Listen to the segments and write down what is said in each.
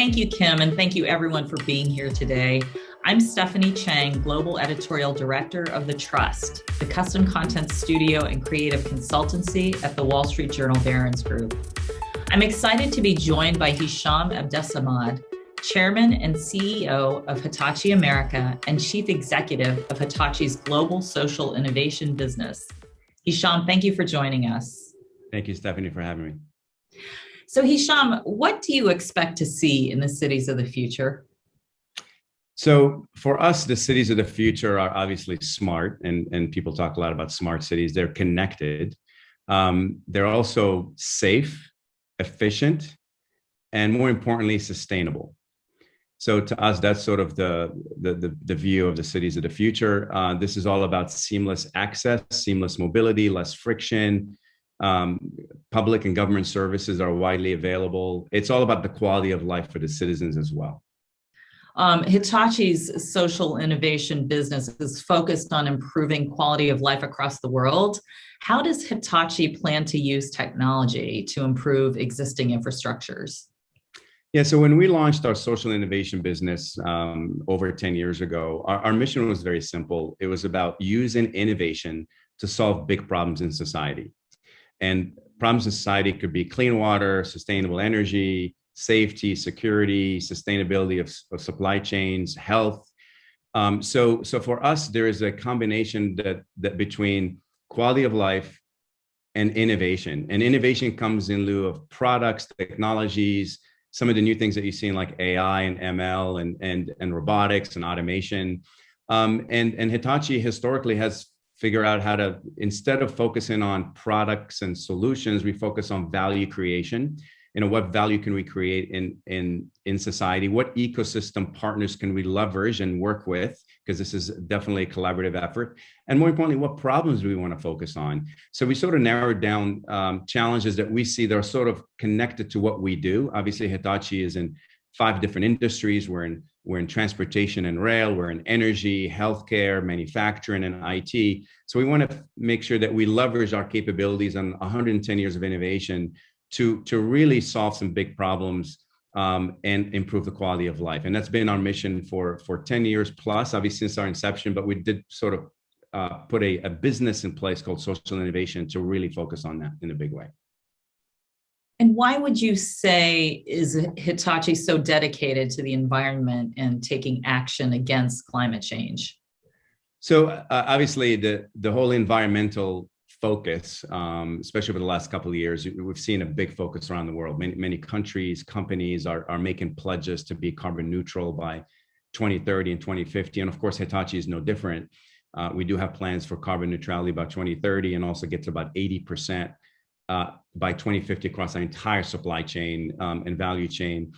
Thank you, Kim, and thank you everyone for being here today. I'm Stephanie Chang, Global Editorial Director of The Trust, the custom content studio and creative consultancy at the Wall Street Journal Barron's Group. I'm excited to be joined by Hicham Abdessamad, Chairman and CEO of Hitachi America and Chief Executive of Hitachi's Global Social Innovation Business. Hicham, thank you for joining us. Thank you, Stephanie, for having me. So Hicham, what do you expect to see in the cities of the future? So for us, the cities of the future are obviously smart, and people talk a lot about smart cities. They're connected. They're also safe, efficient, and more importantly, sustainable. So to us, that's sort of the view of the cities of the future. This is all about seamless access, seamless mobility, less friction. Public and government services are widely available. It's all about the quality of life for the citizens as well. Hitachi's social innovation business is focused on improving quality of life across the world. How does Hitachi plan to use technology to improve existing infrastructures? Yeah, so when we launched our social innovation business over 10 years ago, our mission was very simple. It was about using innovation to solve big problems in society. And problems in society could be clean water, sustainable energy, safety, security, sustainability of supply chains, health. So for us, there is a combination that between quality of life and innovation. And innovation comes in lieu of products, technologies, some of the new things that you see in like AI and ML and robotics and automation. And Hitachi historically has figured out how to, instead of focusing on products and solutions, we focus on value creation. What value can we create in society? What ecosystem partners can we leverage and work with? Because this is definitely a collaborative effort. And more importantly, what problems do we want to focus on? So we sort of narrowed down challenges that we see that are sort of connected to what we do. Obviously, Hitachi is in 5 different industries. We're in transportation and rail, we're in energy, healthcare, manufacturing, and IT. So we want to make sure that we leverage our capabilities on 110 years of innovation to really solve some big problems and improve the quality of life. And that's been our mission for 10 years plus, obviously since our inception, but we did sort of put a business in place called Social Innovation to really focus on that in a big way. And why would you say is Hitachi so dedicated to the environment and taking action against climate change? So obviously the whole environmental focus, especially over the last couple of years, we've seen a big focus around the world. Many countries, companies are making pledges to be carbon neutral by 2030 and 2050. And of course, Hitachi is no different. We do have plans for carbon neutrality by 2030 and also get to about 80% by 2050 across our entire supply chain and value chain.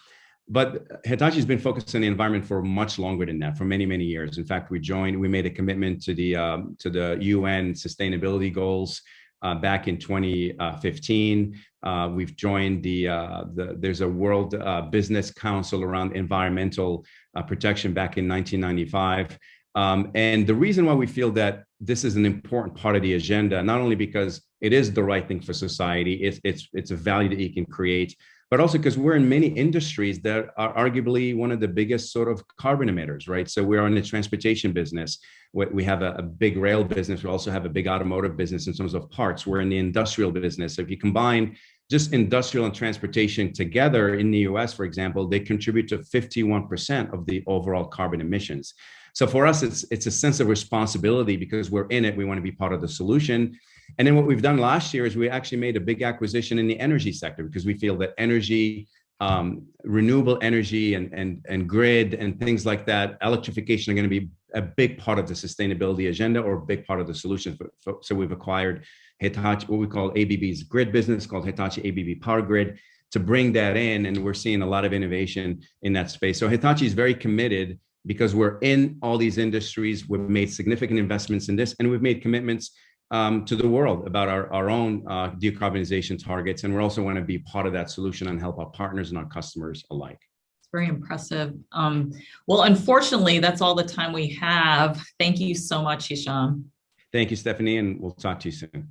But Hitachi has been focused on the environment for much longer than that, for many, many years. In fact, we made a commitment to the UN sustainability goals back in 2015. We've joined there's a World Business Council around environmental protection back in 1995. And the reason why we feel that this is an important part of the agenda, not only because it is the right thing for society, it's a value that you can create, but also because we're in many industries that are arguably one of the biggest sort of carbon emitters, right? So we're in the transportation business. We have a big rail business. We also have a big automotive business in terms of parts. We're in the industrial business. So if you combine just industrial and transportation together in the US, for example, they contribute to 51% of the overall carbon emissions. So for us, it's a sense of responsibility because we're in it. We want to be part of the solution. And then what we've done last year is we actually made a big acquisition in the energy sector because we feel that energy, renewable energy and grid and things like that, electrification are going to be a big part of the sustainability agenda or a big part of the solution. So we've acquired Hitachi, what we call ABB's grid business called Hitachi ABB Power Grid to bring that in. And we're seeing a lot of innovation in that space. So Hitachi is very committed because we're in all these industries. We've made significant investments in this and we've made commitments to the world about our own decarbonization targets. And we also want to be part of that solution and help our partners and our customers alike. It's very impressive. Well, unfortunately, that's all the time we have. Thank you so much, Hicham. Thank you, Stephanie, and we'll talk to you soon.